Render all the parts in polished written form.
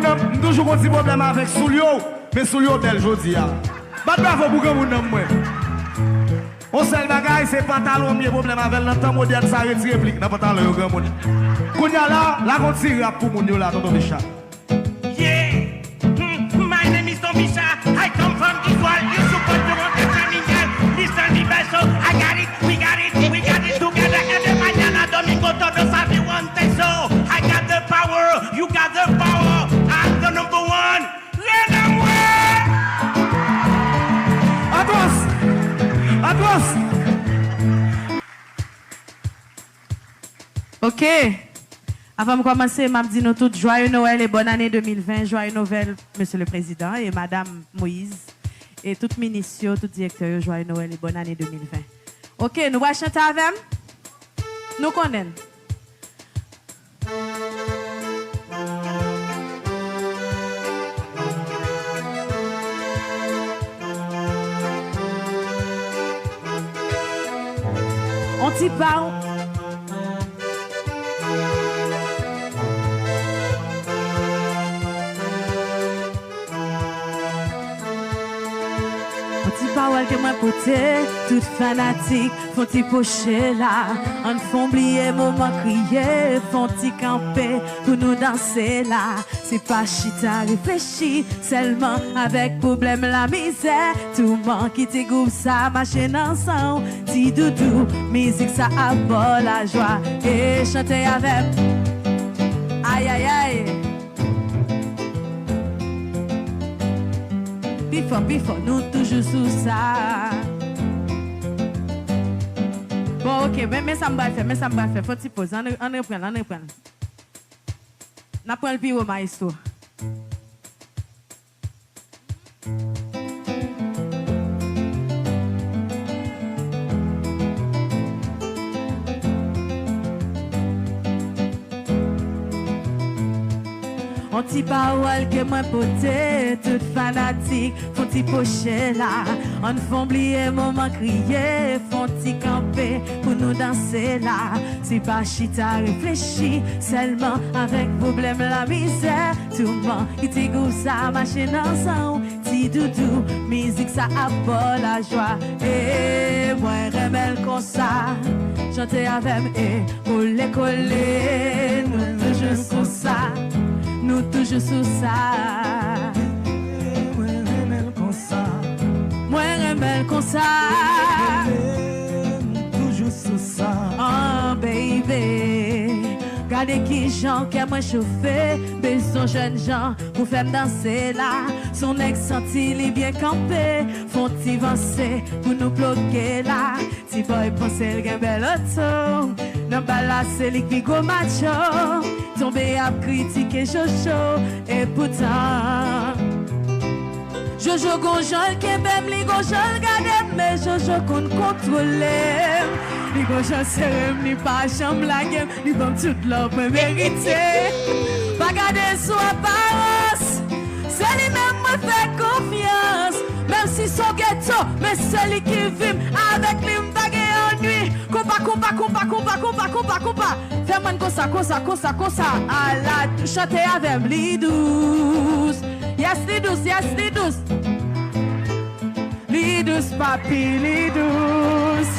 monde, toujours un petit problème avec Soulio, mais Soulio belle jodi a. Pas bravo pour grand monde moi. On seul bagaille c'est pantalon mieux problème avec le temps moderne ça retire réplique dans pantalon grand monde. Kounya là, la continue rap pour moun yo là tonton Micha. Yeah. My name is Tom Misha. I come from Israel. You support the one that's familiar. Listen me best, so I got it, we got it together. Every mañana domingo todos happy one day. So I got the power, you got the power. I'm the number one. Let them win. Atlas. Ok. Avant de commencer, je dis nous tous joyeux Noël et bonne année 2020. Joyeux Noël, Monsieur le Président et Madame Moïse. Et tout ministre, tout directeur, joyeux Noël et bonne année 2020. Ok, nous allons chanter avec. Nous connaissons. On t'y parle. Parole que moi poté, toute fanatique, font-ils pocher là, on font oublier moment crier, font-ils camper pour nous danser là, c'est pas chita réfléchi, seulement avec problème la misère, tout le monde qui te groupe ça, machine ensemble, ti doudou, musique ça aborde la joie, et chanter avec, aïe aïe aïe. Bifo, nous toujours sous ça. Bon, ok, mais ça me va faire, faut t'y poser, on reprend. On prend le pire maestro. On t'y parole que moi poté, toute fanatique, font t'y pocher là, on font oublier moment crier, font t'y camper pour nous danser là, c'est pas chita réfléchi, seulement avec problème la misère, tout le monde qui t'y goûte ça, machine ensemble, ti doudou, musique ça apporte la joie, et moi remèle comme ça, chanter avec et coller, nous toujours comme ça. Nous toujours sous ça. Moi remèle comme ça. Moi remèle comme ça. Toujours sous ça. Oh baby. Regardez qui gens qui a moins chauffé. Besoin jeunes gens pour faire danser là. Son ex senti il bien campé. Font-ils avancer pour nous bloquer là. Si boy pense le gain bel auto. Non pas là c'est lui qui go macho. Tombé à critiquer Jojo et pourtant Jojo gonjol qui même li gonjol gade mais Jojo qu'on contrôle li gonjol serem ni pas chambre la game li bon toute l'homme mérité pas garder son apparence c'est lui même me fait confiance même si son ghetto mais c'est lui qui vit avec lui m'bague ennui compa fais-moi comme ça à la chanter avec les douce yes les douce les douce papi les douce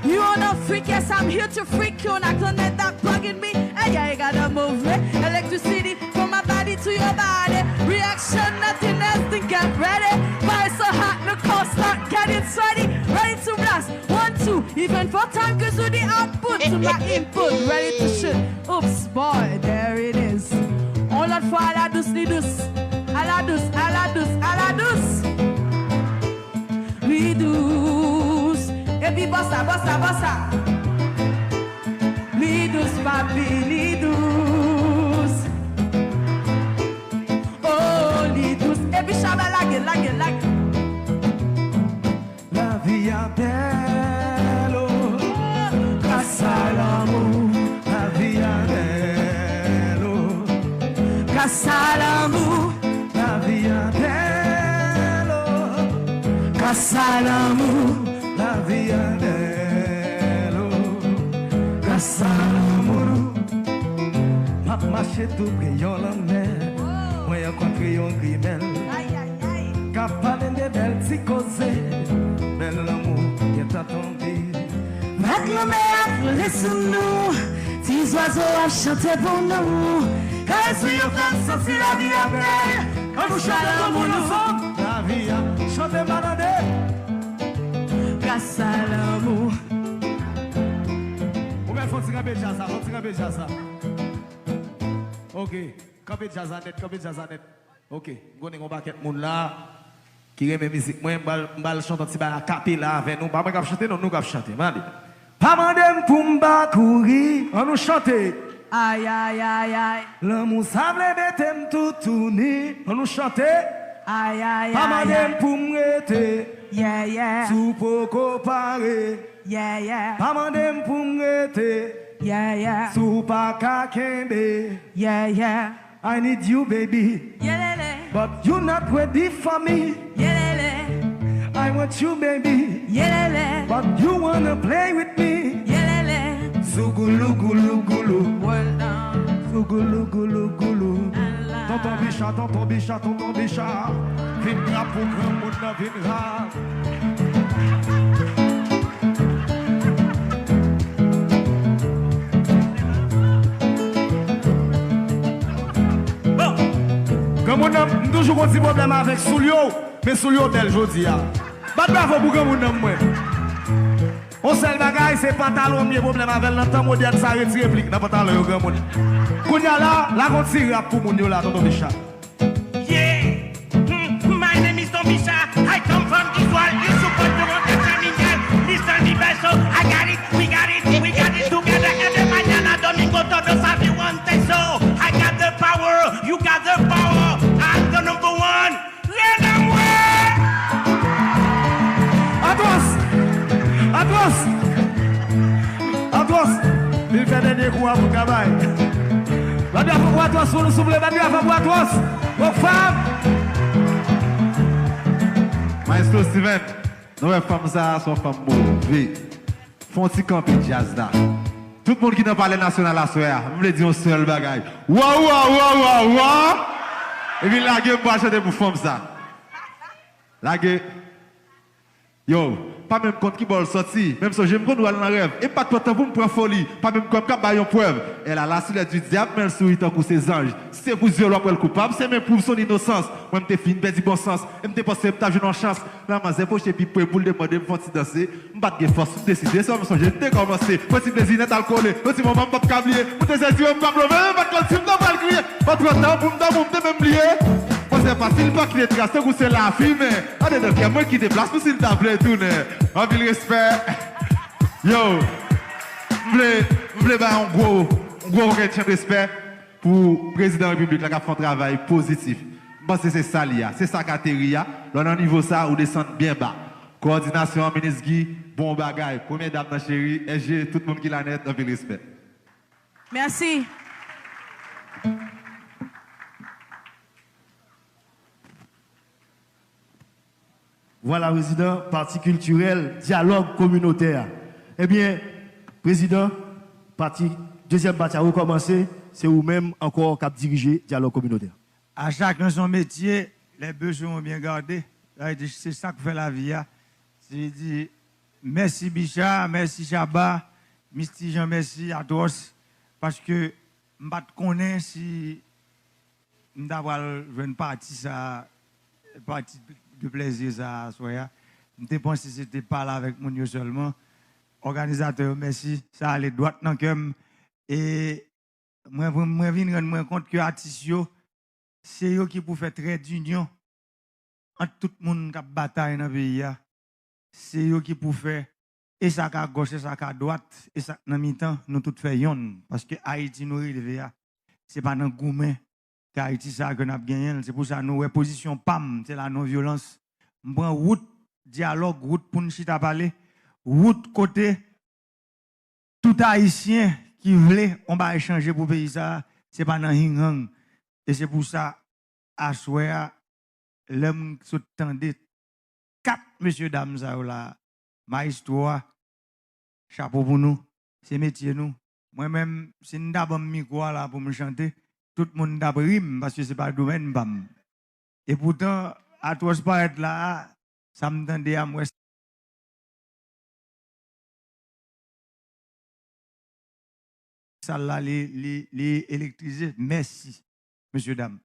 you wanna freak yes I'm here to freak you not gonna let that bugging me hey yeah you gotta move it electricity from my body to your body reaction nothing else think I'm ready fire so hot the car start getting sweaty ready to blast 1 2 even 4 times cause of the output to my input ready to shoot oops boy there it is on l'autre fois à la douce les douce à la douce les douce et puis bossa les douce papi les douce et puis chabelle la gueule La vie est belle, grâce à l'amour. La vie est belle, grâce à l'amour. La vie est belle, grâce à l'amour. La vie est belle, grâce à l'amour, m'a marché tout brillant la mer, moi j'ai rencontré un grimel, qu'a parlé de belles petits causées, bel amour qui est attendu. Mat la mer a sous nous, petits oiseaux a chanté pour nous, car si on fait sentir la vie à belle, on nous chante pour nous. La vie a chanté maladé. Grâce à l'amour. Faut tirer jazz, faut tirer jazz. Ok, camper jazz net, camper jazz net. Ok, on a un paquet de monde là qui aime musique. Moi, je vais chanter un petit peu à capella avec nous. Pas moi qui chanter, non, nous qui chanter. Pas mandem pour m'ba courir, on nous chanter. Aïe, aïe, aïe, aïe. L'amour sable bête tout tourner, on nous chanter. Aïe, aïe, pas aïe. mandem pour m'rete. Yeah, yeah. Sous pour comparer. Yeah, yeah. Pas mandem pour m'rete. Yeah, yeah. Sous pas kakembe. Yeah, yeah. I need you, baby. Yeah, But you're not ready for me. yeah. I want you, baby. Yeah, But you wanna play with me. yeah. Zugulu, gulu, gulu. Well done. Zugulu, gulu, gulu. Allah. Tonton Bichat, tonton Bichat, tonton Bichat. Viendra pour grand monde, viendra. Comme on a toujours un petit problème avec Soulio, mais Soulio tel jodi a. Bat bravo pour grand monde moi. On seul bagaille c'est pantalon mieux problème avec le temps moderne ça retire réplique dans pantalon grand monde. Kounya là, la continue pour moun yo là tonton Bichat. Yeah, my name is Tom Bisha. I come from this world. You support the one that's familiar. Listen the best, so I got it, we got it together. Every mañana, domingo, todos everyone say so. I got the power, you got the power. I'm the number one. Let them win. Atros. Il fait des coups à vous cabaye. Va bien pour Atros, pour nous souffler, va bien pour Atros. Vos femmes. Maestro Steven, nous sommes femmes ça, sont femmes mauvaises. Font petit camp de jazz là. Tout le monde qui n'a pas le national à soir, je voulais dire un seul bagaille. Waouh. Et puis la gueule pour acheter pour femmes ça. La gueule. Yo, pas même compte qui va sortir. Même si j'aime qu'on doit dans le rêve. Et pas de temps pour me prendre folie. Pas même comme qu'à bailler une preuve. Elle a la silhouette du diable, mais elle sourit tant que ses anges. Si c'est pour Dieu le coupable, c'est même pour son innocence. Moi, je suis fini, du bon sens. Je me pensé que tu as une chance. Là, je suis poché puis pour le demander, je me danser. Je me de force pour décider. Ça, je me commencé. Je suis plaisir d'alcool. Je suis mon maman, pas câblier. Je suis décidé, je me pas de pas le crier. Pas trop de temps pour me même lier. C'est facile pas qu'il est tracé ou c'est la fille, mais allez donc il y a moi qui déplace pour s'il t'a plaît tourner. En ville respect. Yo, je voulais un gros respect pour le président de la République qui a fait un travail positif. Je pense que c'est ça, c'est ça catégorie. Là, au niveau ça, on descend bien bas. Coordination, ministre Guy, bon bagaille. Première dame dans chérie, SG, tout le monde qui l'a net, en ville respect. Merci. Voilà, président, parti culturel, dialogue communautaire. Eh bien, président, parti, deuxième partie a recommencé, c'est vous-même encore qui dirigez dialogue communautaire. À chacun son métier, les besoins sont bien gardés. C'est ça que fait la vie. C'est dire merci Bicha, merci Chaba, merci Jean, merci à tous. Parce que je ne connais pas si je vais une partie de plaisir ça soya. Je pense que c'était pas là avec mon seulement. Organisateur, merci. Ça allait droit dans le cœur. Et moi, je viens de rendre compte que les artistes, c'est eux qui pour faire trait d'union entre tout le monde qui bataille dans le pays. C'est eux qui pour faire et ça à gauche, et ça à droite, et ça dans mi-temps, nous tous faisons. Parce que Haïti nous arrive, ce n'est pas dans le gourmet. Haïti, ça que nous avons gagné. C'est pour ça que nous avons position PAM, c'est la non-violence. Nous prenons route, dialogue, route pour nous parler, route côté tout Haïtien qui voulait, on va échanger pour le pays. Ce n'est pas dans Hing. Et c'est pour ça, à Soya, l'homme qui s'attendait, 4 messieurs, dames, là, maestro, chapeau pour nous, c'est métier nous. Moi-même, si nous avons un micro là pour me chanter, tout le monde a rime parce que ce n'est pas le domaine. Bam. Et pourtant, à toi, pas être là, ça me tendait à moi. Ça là, les électrisés. Merci, monsieur, dame.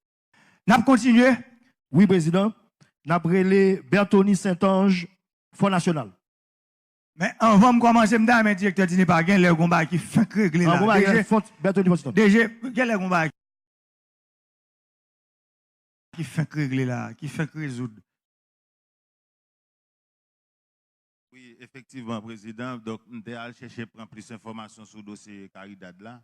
N'a continué? Oui, président. N'a brûlé Bertoni Saint-Ange, Fonds National. Mais avant de commencer, je vais directeur dîner par gain, les combats qui fait régler là. DG, quel est le combat qui fait régler là, qui fait résoudre? Oui, effectivement, président. Donc, nous allons chercher prendre plus d'informations sur le dossier Caridad là.